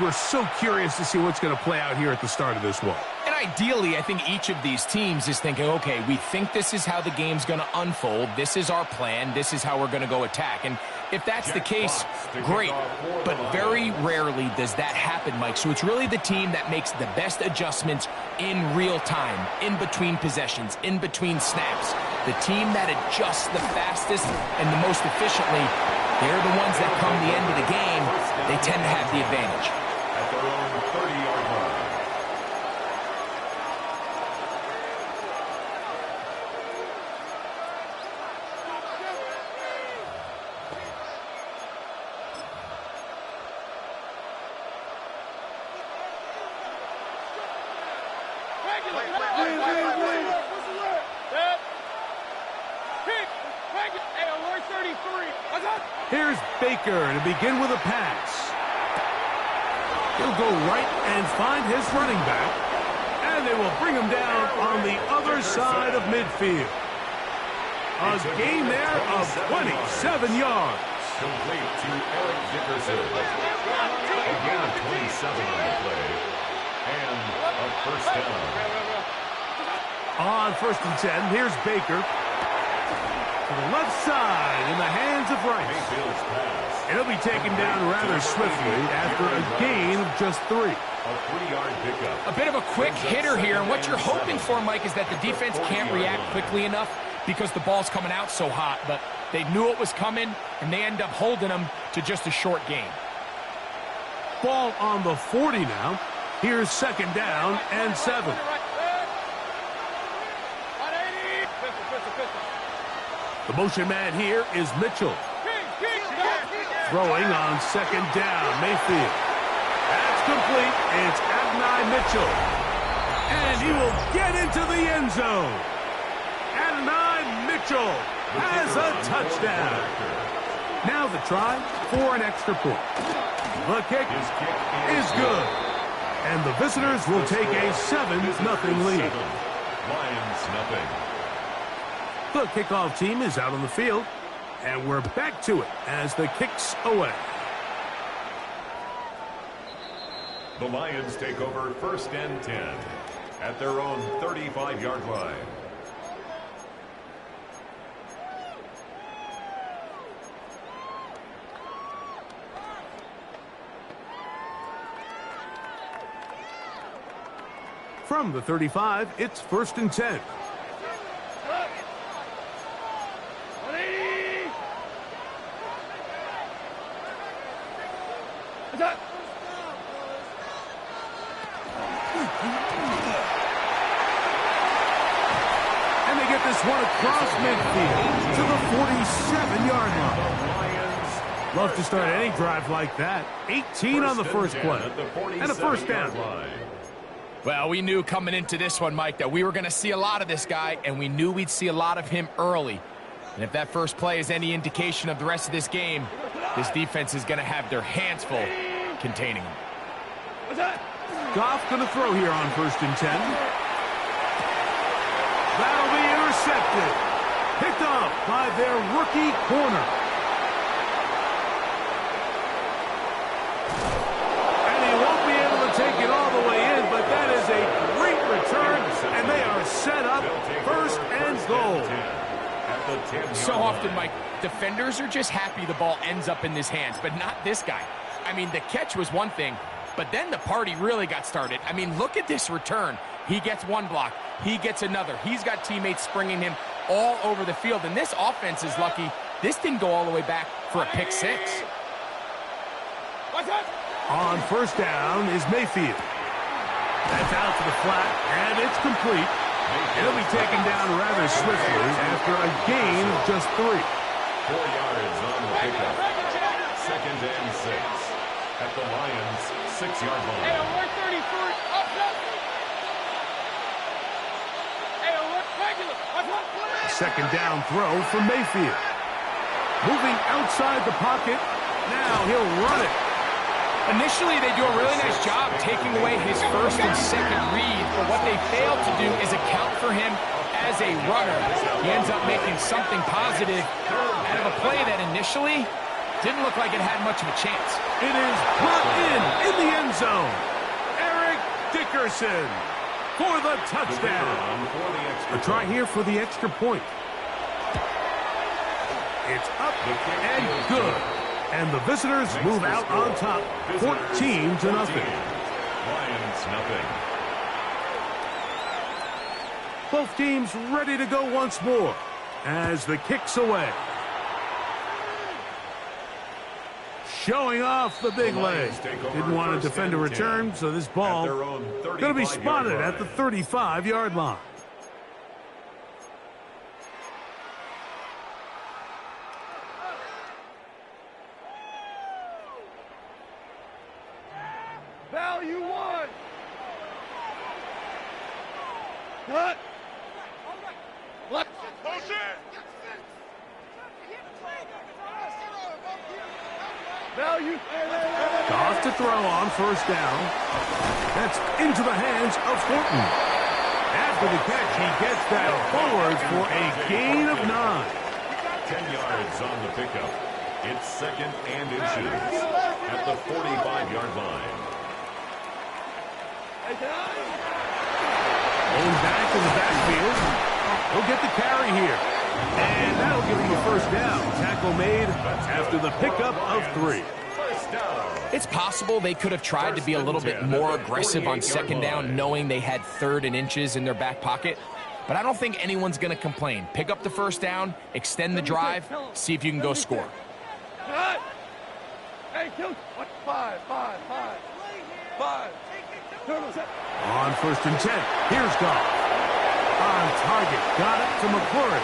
we're so curious to see what's going to play out here at the start of this one. And ideally, I think each of these teams is thinking, okay, we think this is how the game's going to unfold. This is our plan. This is how we're going to go attack. And if that's the case, great. But very rarely does that happen, Mike. So it's really the team that makes the best adjustments in real time, in between possessions, in between snaps. The team that adjusts the fastest and the most efficiently, they're the ones that come the end of the game, they tend to have the advantage. At their own 30-yard line. Here's Baker to begin with a pass. He'll go right and find his running back. And they will bring him down on the other side of midfield. A gain there of 27 yards. Complete to Eric Dickerson. Again, 27 on the play. And a first down. On 1st and 10, here's Baker. To the left side in the hands of Rice. It'll be taken down rather swiftly after a gain of just 3. A 3-yard pickup. A bit of a quick hitter here, and what you're hoping for, Mike, is that the defense can't react quickly enough because the ball's coming out so hot, but they knew it was coming, and they end up holding them to just a short gain. Ball on the 40 now. Here's 2nd down and 7. The motion man here is Mitchell. Throwing on 2nd down, Mayfield. That's complete. It's Adonai Mitchell. And he will get into the end zone. Adonai Mitchell has a touchdown. Now the try for an extra point. The kick is good. And the visitors will take a 7-0 lead. Lions nothing. The kickoff team is out on the field, and we're back to it as the kick's away. The Lions take over 1st and 10 at their own 35-yard line. From the 35, it's 1st and 10. And they get this one across midfield to the 47-yard line. Love to start any drive like that. 18 on the first play. And a first down. Well, we knew coming into this one, Mike, that we were going to see a lot of this guy, and we knew we'd see a lot of him early. And if that first play is any indication of the rest of this game, this defense is going to have their hands full containing him. Goff going to throw here on 1st and 10. That'll be intercepted. Picked up by their rookie corner. And he won't be able to take it all the way in, but that is a great return, and they are set up 1st and goal. So often, Mike, defenders are just happy the ball ends up in his hands, but not this guy. I mean, the catch was one thing, but then the party really got started. I mean, look at this return. He gets one block. He gets another. He's got teammates springing him all over the field, and this offense is lucky. This didn't go all the way back for a pick 6. On 1st down is Mayfield. That's out to the flat, and it's complete. It'll be taken down rather swiftly after a gain of just 3. 4 yards on the pickup. 2nd and 6 at the Lions' 6-yard line. Second down throw for Mayfield. Moving outside the pocket. Now he'll run it. Initially, they do a really nice job taking away his 1st and 2nd read, but what they failed to do is account for him as a runner. He ends up making something positive out of a play that initially didn't look like it had much of a chance. It is brought in the end zone. Eric Dickerson for the touchdown. A try here for the extra point. It's up and good. And the visitors move out on top, 14-0. Lions nothing. Both teams ready to go once more as the kick's away. Showing off the big leg. Didn't want to defend a return, so this ball going to be spotted at the 35-yard line. Value one. Cut. What? Value. Off to throw on first down. That's into the hands of Thornton. After the catch, he gets that forward for a gain of 9. 10 yards on the pickup. It's second and inches at the 45-yard line. Going back in the backfield. He'll get the carry here. And that'll give him a first down. Tackle made after the pickup of 3. It's possible they could have tried to be a little bit more aggressive on second down, knowing they had 3rd and inches in their back pocket. But I don't think anyone's going to complain. Pick up the first down, extend the drive, see if you can go score. Hey, kill. 5. On first and 10, here's Goff. On target, got it to McClure.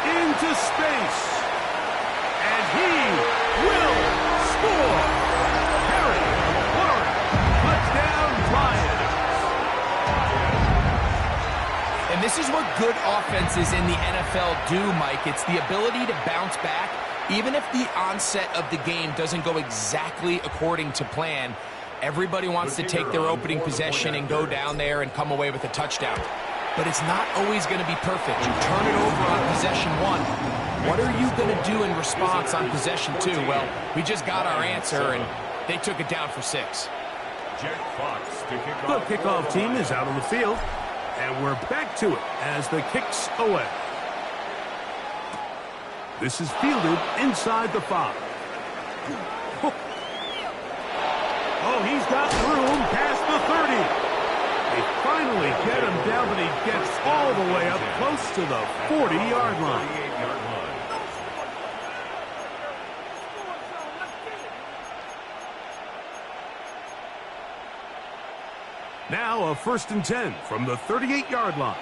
Into space. And he will score. Harry McClure. Touchdown, Lions. And this is what good offenses in the NFL do, Mike. It's the ability to bounce back, even if the onset of the game doesn't go exactly according to plan. Everybody wants to take their opening possession and go down there and come away with a touchdown. But it's not always going to be perfect. You turn it over on possession 1. What are you going to do in response on possession 2? Well, we just got our answer, and they took it down for 6. The kickoff team is out on the field, and we're back to it as the kick's away. This is fielded inside the 5. Oh, he's got room past the 30. They finally get him down, but he gets all the way up close to the 40-yard line. Now a first and 10 from the 38-yard line.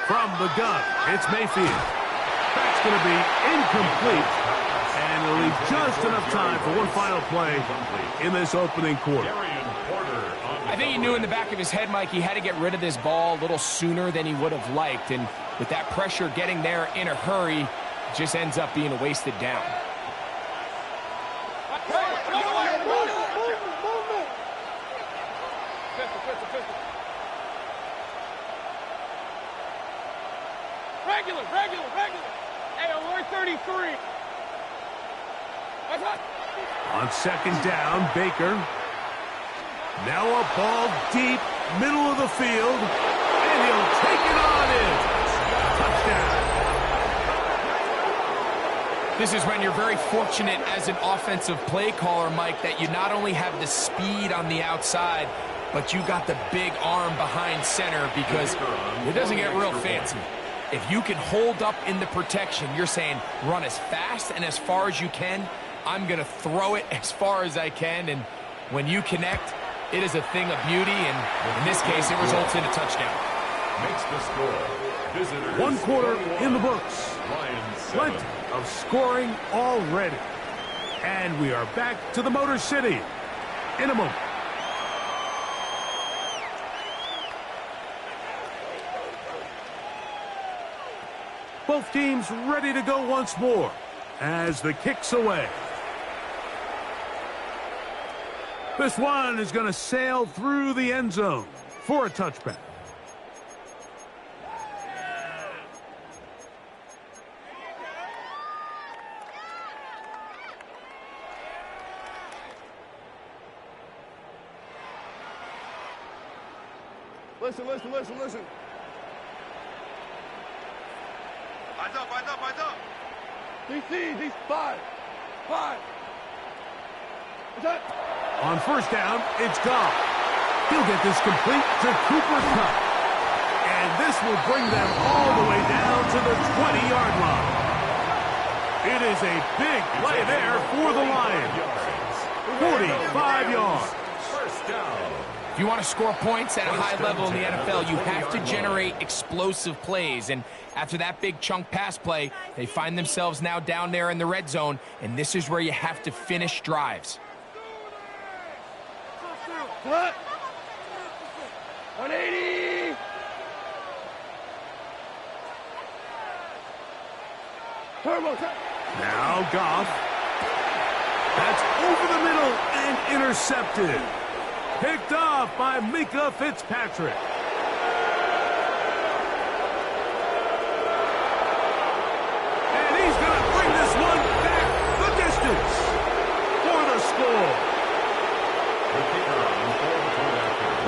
From the gun, it's Mayfield. That's going to be incomplete, and it'll leave just enough time for one final play in this opening quarter. I think he knew in the back of his head, Mike, he had to get rid of this ball a little sooner than he would have liked, and with that pressure getting there in a hurry, it just ends up being a wasted down. Regular. Hey, alert 33. On second down, Baker. Now a ball deep, middle of the field, and he'll take it on in. Touchdown. This is when you're very fortunate as an offensive play caller, Mike, that you not only have the speed on the outside, but you got the big arm behind center, because it doesn't get real fancy. If you can hold up in the protection, you're saying run as fast and as far as you can. I'm going to throw it as far as I can, and when you connect, it is a thing of beauty, and in this case, it results in a touchdown. Makes the score. Visitors 1 quarter in the books. Lions 7. Plenty of scoring already. And we are back to the Motor City in a moment. Both teams ready to go once more as the kick's away. This one is going to sail through the end zone for a touchback. Listen. Eyes up. DC, 5. On first down, it's Goff. He'll get this complete to Cooper Kupp. And this will bring them all the way down to the 20-yard line. It is a big play there for the Lions. 45 yards. First down. If you want to score points at a high level in the NFL, you have to generate explosive plays. And after that big chunk pass play, they find themselves now down there in the red zone, and this is where you have to finish drives. Cut. 180. Turbo. Now Goff. That's over the middle and intercepted. Picked off by Mika Fitzpatrick. And he's going to bring this one back the distance for the score.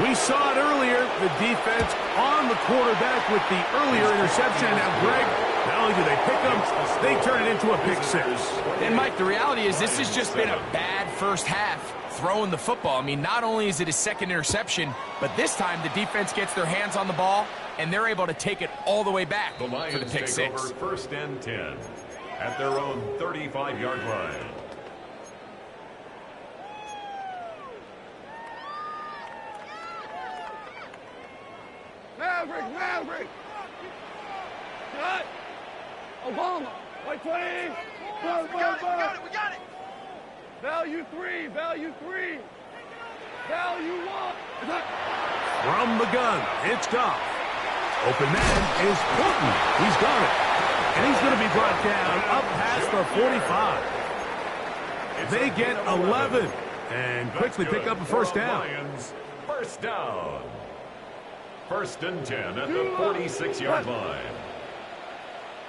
We saw it earlier, the defense on the quarterback with the earlier interception. Now, Greg, not only do they pick them, they turn it into a pick six. And, Mike, the reality is this has just been a bad first half throwing the football. I mean, not only is it a second interception, but this time the defense gets their hands on the ball, and they're able to take it all the way back The Lions for the pick take six. over first and 10 at their own 35-yard line. Maverick. Cut. Obama. White 20. We got it. Value 3. Value 1. From the gun, it's Goff. Open man is Horton. He's got it. And he's going to be brought down up past the 45. They get 11 and quickly pick up a first down. Lions, first down. First and 10 at the 46-yard line.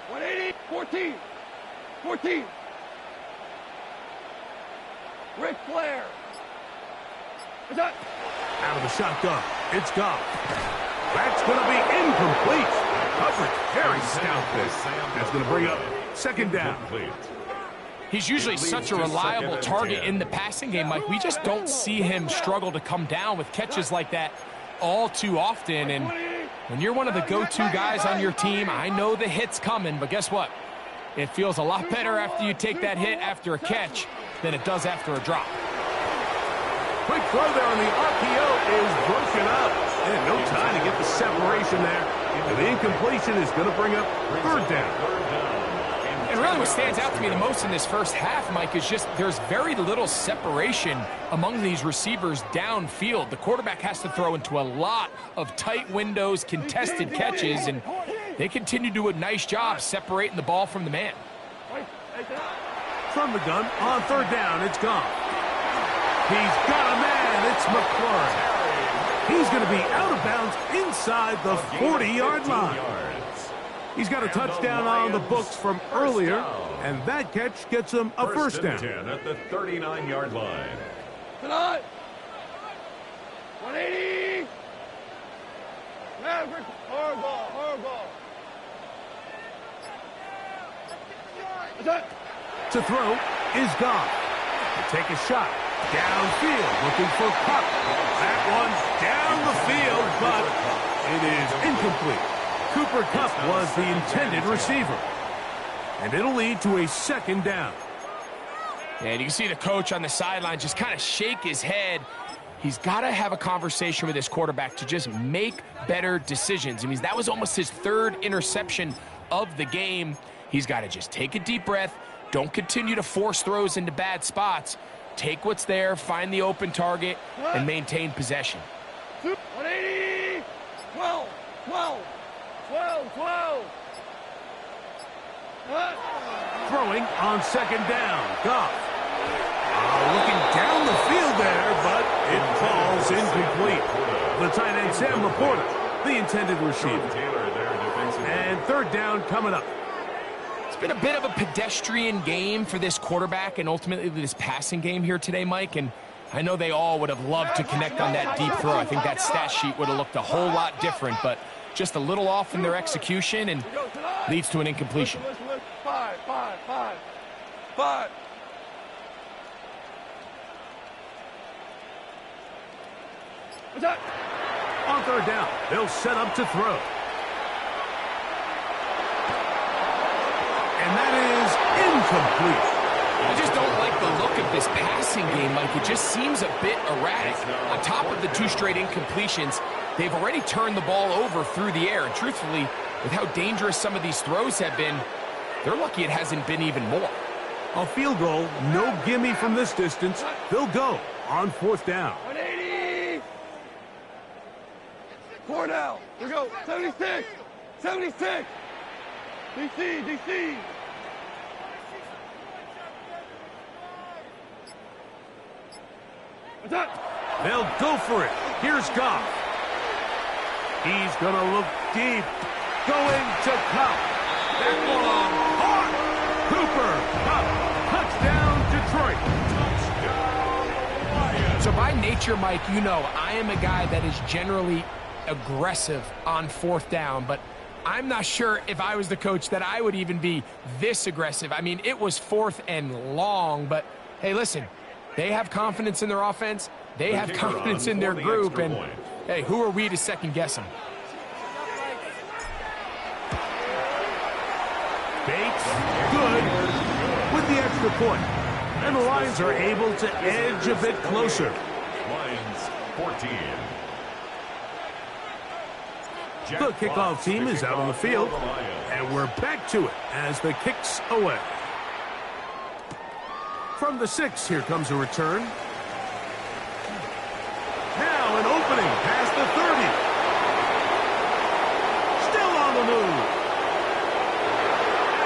180. 14. Ric Flair. Out of the shotgun, it's Goff. That's going to be incomplete. Coverage very stout this. That's going to bring up second down. He's usually such a reliable target in the passing game, Mike. We just don't see him struggle to come down with catches like that all too often. And when you're one of the go-to guys on your team, I know the hit's coming, but guess what? It feels a lot better after you take that hit after a catch than it does after a drop. Quick throw there on the RPO is broken up. And no time to get the separation there. And the incompletion is going to bring up third down. And really what stands out to me the most in this first half, Mike, is just there's very little separation among these receivers downfield. The quarterback has to throw into a lot of tight windows, contested catches, and they continue to do a nice job separating the ball from the man. From the gun, on third down, it's Goff. He's got a man, it's McLaurin. He's going to be out of bounds inside the 40-yard line. He's got a touchdown on the books from earlier, and that catch gets him a first down. 10 at the 39-yard line. Tonight. 180. Maverick. Horrible. To throw is Goff. To take a shot. Downfield, looking for Kupp. That one's down the field, but it is incomplete. Cooper Kupp was the intended receiver. And it'll lead to a second down. And you can see the coach on the sideline just kind of shake his head. He's got to have a conversation with his quarterback to just make better decisions. I mean, that was almost his third interception of the game. He's got to just take a deep breath. Don't continue to force throws into bad spots. Take what's there, find the open target, and maintain possession. 180. 12. Throwing on second down. Goff. Looking down the field there, but it falls incomplete. The tight end, Sam Laporta, the intended receiver. And third down coming up. It's been a bit of a pedestrian game for this quarterback and ultimately this passing game here today, Mike. And I know they all would have loved to connect on that deep throw. I think that stat sheet would have looked a whole lot different, but just a little off in their execution and leads to an incompletion. Listen. 5. Attack. On third down, they'll set up to throw. And that is incomplete. I just don't like the look of this passing game, Mike. It just seems a bit erratic. On top of the 2 straight incompletions, they've already turned the ball over through the air. And truthfully, with how dangerous some of these throws have been, they're lucky it hasn't been even more. A field goal, no gimme from this distance. They'll go on fourth down. 180. 4 down. We go. 76. DC. Attack. They'll go for it. Here's Goff. He's going to look deep. Going to Cup. That long. Hard. Cooper. Cup. Touchdown, Detroit. So by nature, Mike, you know I am a guy that is generally aggressive on fourth down, but I'm not sure if I was the coach that I would even be this aggressive. I mean, it was 4th and long, but hey, listen, they have confidence in their offense. They have confidence in their group, and hey, who are we to second guess them? Bates, good, with the extra point. And the Lions are able to edge a bit closer. Lions 14. The kickoff team is out on the field, and we're back to it as the kick's away. From the 6, here comes a return. Now an opening past the 30. Still on the move.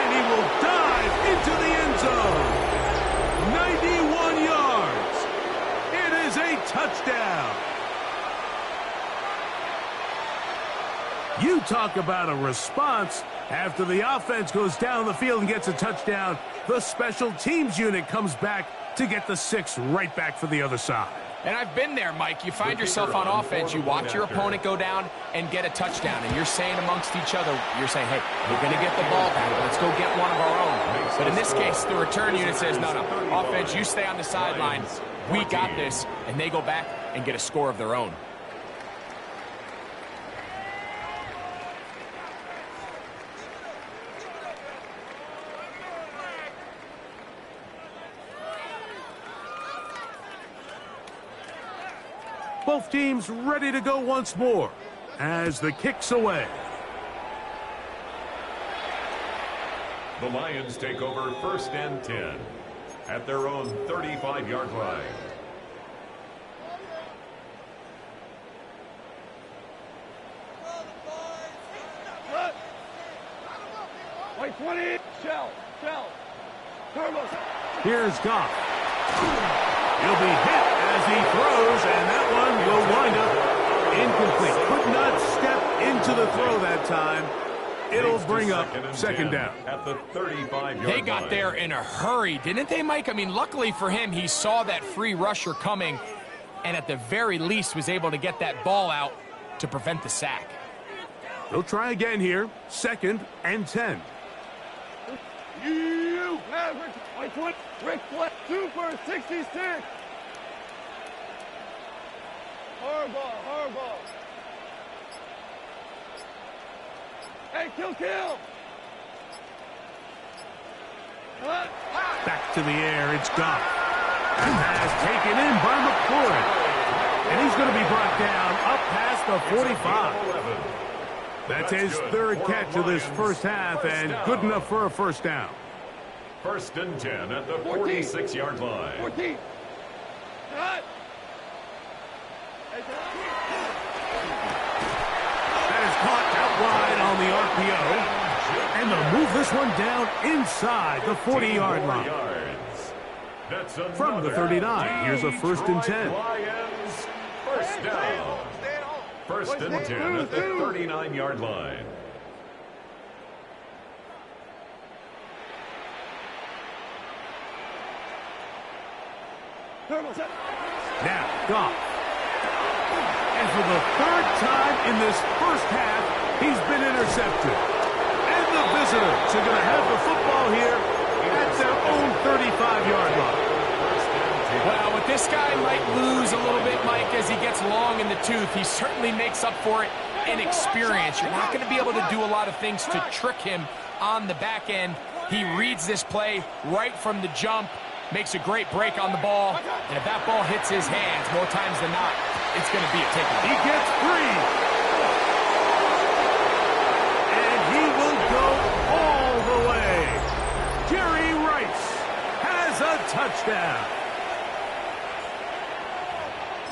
And he will dive into the end zone. 91 yards. It is a touchdown. You talk about a response. After the offense goes down the field and gets a touchdown, the special teams unit comes back to get the 6 right back for the other side. And I've been there, Mike. You find yourself on offense, you watch your opponent go down and get a touchdown, and you're saying amongst each other, you're saying, hey, we're going to get the ball back. Let's go get one of our own. But in this case, the return unit says, no, offense, you stay on the sideline. We got this. And they go back and get a score of their own. Both teams ready to go once more as the kick's away. The Lions take over 1st and 10 at their own 35-yard line. White 20. Shell. Turbo. Here's Goff. He'll be hit as he throws, and that one will wind up incomplete. Could not step into the throw that time. It'll bring up 2nd down. At the 35-yard line. They got there in a hurry, didn't they, Mike? I mean, luckily for him, he saw that free rusher coming and at the very least was able to get that ball out to prevent the sack. They'll try again here. 2nd and 10. You Maverick. White 20. Rick Fleck. Super 66. Hardball. Hey, kill. Back to the air, it's Goff. And pass taken in by McCoy. And he's going to be brought down up past the 45. That's his 3rd catch of this first half, and good enough for a 1st down. 1st and 10 at the 46-yard line. 14. Cut. That is caught out wide on the RPO. And they'll move this one down inside the 40-yard line. From the 39, here's a 1st and 10. Lions, 1st down. 1st and 10 at the 39-yard line. Turbo set. Now, Goff. And for the third time in this first half, he's been intercepted. And the visitors are going to have the football here at their own 35-yard line. Well, what this guy might lose a little bit, Mike, as he gets long in the tooth, he certainly makes up for it in experience. You're not going to be able to do a lot of things to trick him on the back end. He reads this play right from the jump, makes a great break on the ball, and if that ball hits his hands more times than not, it's going to be a takeaway. He gets free. And he will go all the way. Jerry Rice has a touchdown.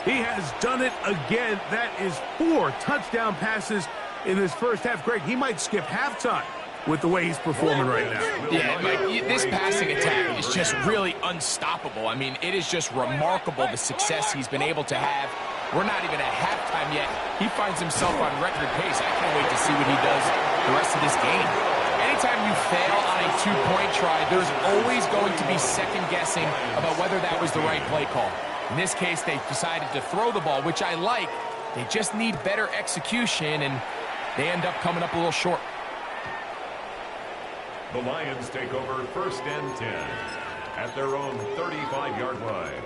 He has done it again. That is 4 touchdown passes in this first half. Greg, he might skip halftime with the way he's performing right now. Yeah, Mike, this passing attack is just really unstoppable. I mean, it is just remarkable the success he's been able to have. We're not even at halftime yet. He finds himself on record pace. I can't wait to see what he does the rest of this game. Anytime you fail on a 2-point try, there's always going to be second-guessing about whether that was the right play call. In this case, they decided to throw the ball, which I like. They just need better execution, and they end up coming up a little short. The Lions take over 1st and 10 at their own 35-yard line.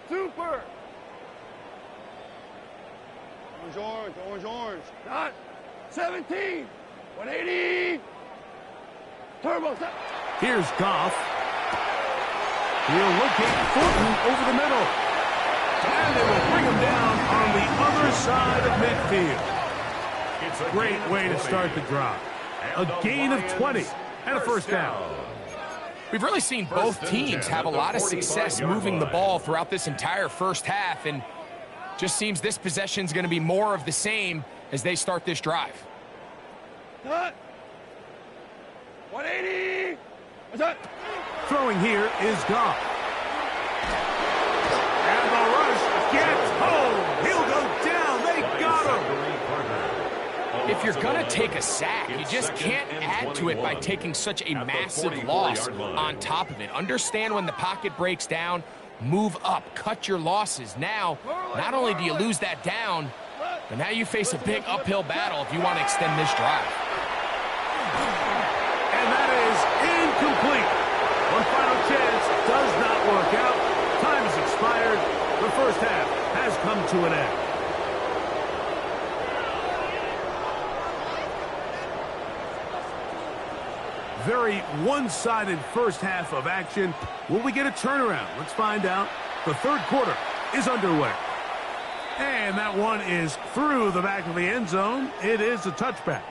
Super! Orange. Not 17. 180. Turbo. Here's Goff. He'll locate Fulton over the middle. And they will bring him down on the other side of midfield. It's a Great way to start the drive. A gain of 20 and a first down. We've really seen both teams have a lot of success moving the ball throughout this entire first half, and just seems this possession's going to be more of the same as they start this drive. Cut. 180. What's that? Throwing here is Goff. And the rush gets home. He'll go down. They got him. If you're going to take a sack, you just can't add to it by taking such a massive loss on top of it. Understand when the pocket breaks down, move up, cut your losses. Now, not only do you lose that down, but now you face a big uphill battle if you want to extend this drive. And that is incomplete. One final chance does not work out. Time has expired. The first half has come to an end. Very one-sided first half of action. Will we get a turnaround? Let's find out. The third quarter is underway. And that one is through the back of the end zone. It is a touchback.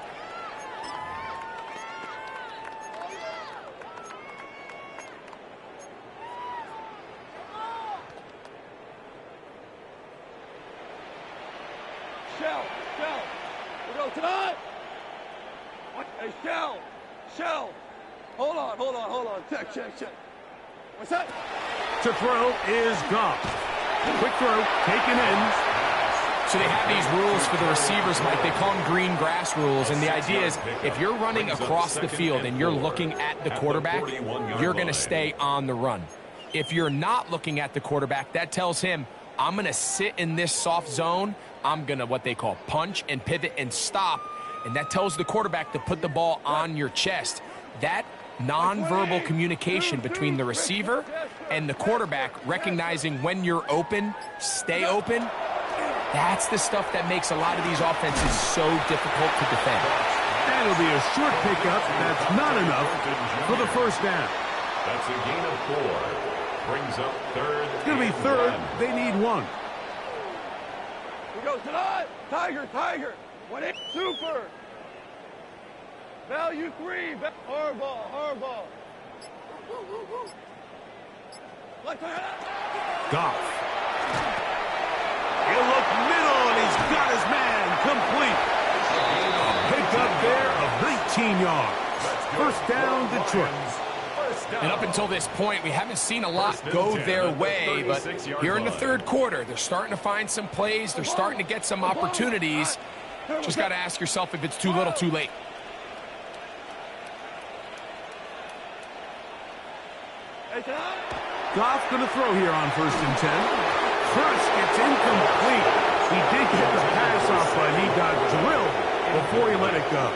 Shell. We go tonight. Hey, Shell. Hold on. Check. What's that? To throw is Goff. Quick throw, taken in. So they have these rules for the receivers, Mike. They call them green grass rules. And the idea is if you're running across the field and you're looking at the quarterback, you're going to stay on the run. If you're not looking at the quarterback, that tells him, I'm going to sit in this soft zone. I'm going to what they call punch and pivot and stop. And that tells the quarterback to put the ball on your chest. That nonverbal communication between the receiver and the quarterback, recognizing when you're open, stay open, that's the stuff that makes a lot of these offenses so difficult to defend. That'll be a short pickup. That's not enough for the first down. That's a gain of 4. Brings up third. It's going to be third. They need 1. We go tonight. Tiger. 180. Super. Value 3. Hardball. Goff. He'll look middle, and he's got his man complete. A pickup there of 19 yards. First down, Detroit. And up until this point, we haven't seen a lot go their way, but here in the third quarter, they're starting to find some plays. They're starting to get some opportunities. Just got to ask yourself if it's too little, too late. Goff going to throw here on 1st and 10. First, it's incomplete. He did get the pass off, but he got drilled before he let it go.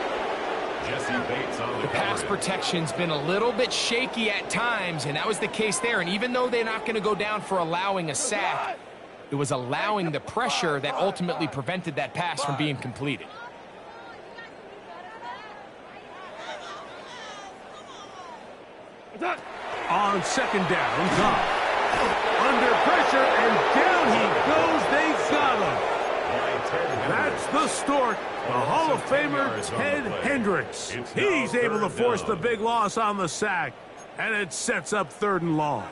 The pass protection's been a little bit shaky at times, and that was the case there. And even though they're not going to go down for allowing a sack, it was allowing the pressure that ultimately prevented that pass from being completed. On 2nd down, Goff. Under pressure, and down he goes. They got him. That's the Stork, the Hall of Famer Ted Hendricks. He's able to force the big loss on the sack, and it sets up 3rd and long.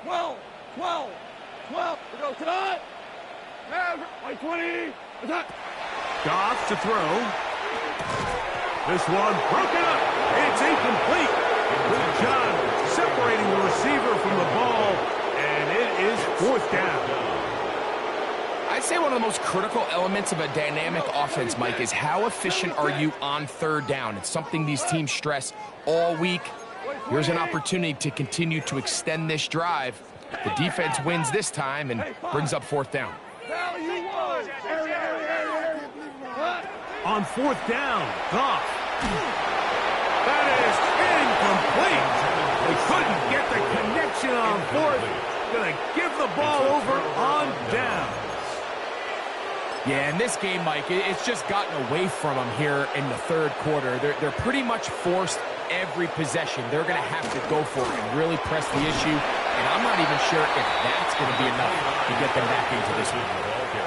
12. We go tonight. 20. Goff to throw. This one broken up. It's incomplete. Good job separating the receiver from the ball, and it is 4th down. I'd say one of the most critical elements of a dynamic offense, Mike, is how efficient are you on 3rd down. It's something these teams stress all week. Here's an opportunity to continue to extend this drive. The defense wins this time and brings up 4th down. On 4th down, Goff. That is incomplete. They couldn't get the connection on 4th. Gonna give the ball over on down. Yeah, in this game, Mike, it's just gotten away from them here in the 3rd quarter. They're pretty much forced every possession. They're going to have to go for it and really press the issue. And I'm not even sure if that's going to be enough to get them back into this one.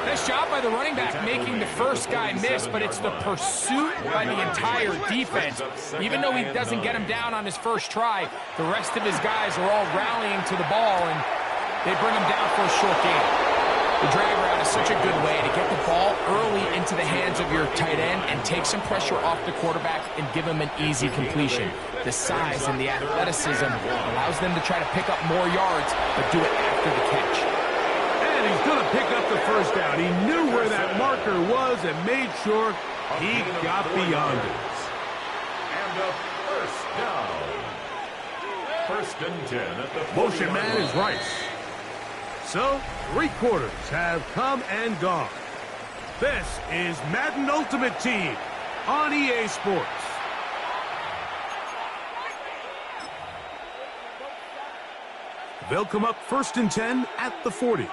Nice job by the running back making the first guy miss, but it's the pursuit by the entire defense. Even though he doesn't get him down on his first try, the rest of his guys are all rallying to the ball, and they bring him down for a short gain. The drag route is such a good way to get the ball early into the hands of your tight end and take some pressure off the quarterback and give him an easy completion. The size and the athleticism allows them to try to pick up more yards, but do it after the catch. And he's going to pick up the 1st down. He knew where that marker was and made sure he got beyond it. And a 1st down. 1st and 10 at the 40. Motion man is Rice. So, 3 quarters have come and gone. This is Madden Ultimate Team on EA Sports. They'll come up 1st and 10 at the 40.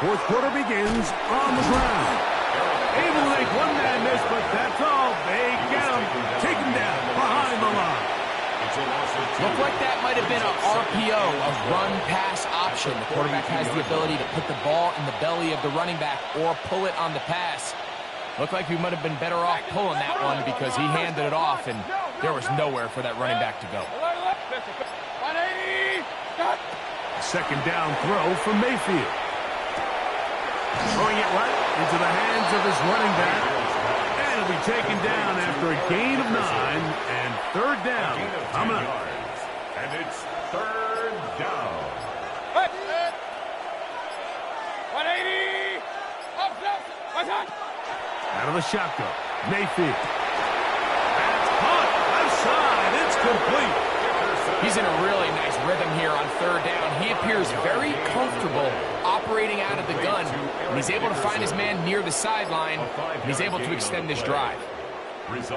Fourth quarter begins on the ground. Able to make one man miss, but that's all. They get him. Take him down behind the line. Looked like that might have been an RPO, a run-pass option. The quarterback has the ability to put the ball in the belly of the running back or pull it on the pass. Looked like we might have been better off pulling that one because he handed it off, and there was nowhere for that running back to go. 2nd down throw from Mayfield. Throwing it right into the hands of his running back. And he'll be taken down after a gain of 9. And 3rd down coming up. And it's 3rd down. 180. Out of the shotgun. Mayfield. That's caught. Left side. It's complete. He's in a really nice rhythm here on 3rd down. He appears very comfortable operating out of the gun. And he's able to find his man near the sideline. And he's able to extend this drive.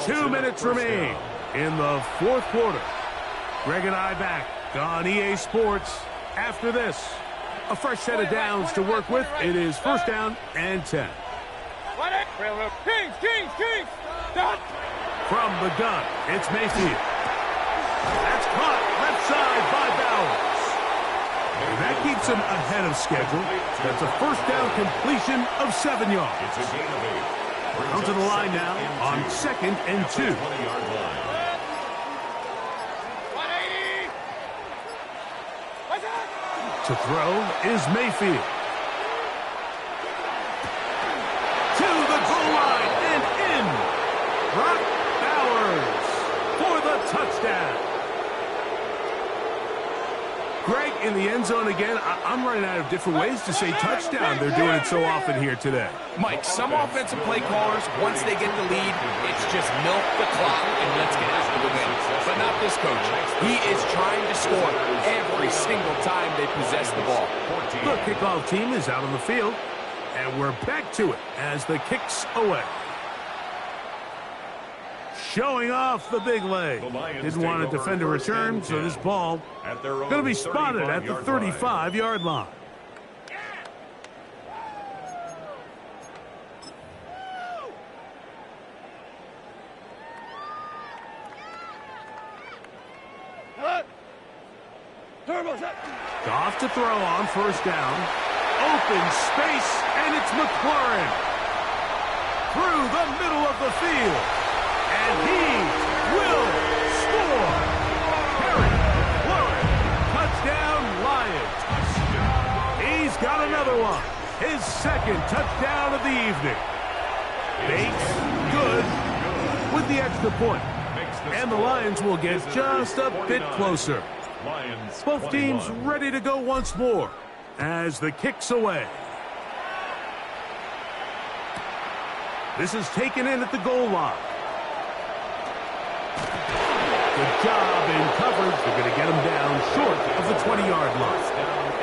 2 minutes remain in the 4th quarter. Greg and I back on EA Sports after this. A fresh set of downs to work with. It is 1st down and 10. Kings. From the gun, it's Mayfield. That's caught left side by Bowers. And that keeps him ahead of schedule. That's a 1st down completion of 7 yards. It's a gain of 8. Down to the line now on 2nd and 2. 20-yard line. 180. To throw is Mayfield. touchdown. Greg, in the end zone again. I'm running out of different ways to say touchdown. They're doing it so often here today. Mike, some offensive play callers, once they get the lead, it's just milk the clock and let's get after the win. But not this coach. He is trying to score every single time they possess the ball. The kickoff team is out on the field, and we're back to it as the kick's away. Showing off the big leg. Didn't want to defend a return, so this ball going to be spotted at the 35-yard line. Goff to throw on first down. Open space, and it's McLaurin. Through the middle of the field. And he will score. Harry McLaurin. Touchdown, Lions. He's got another one. His second touchdown of the evening. Bates, good, with the extra point. And the Lions will get just a bit closer. Both teams ready to go once more as the kick's away. This is taken in at the goal line. Good job in coverage. They're going to get him down short of the 20-yard line.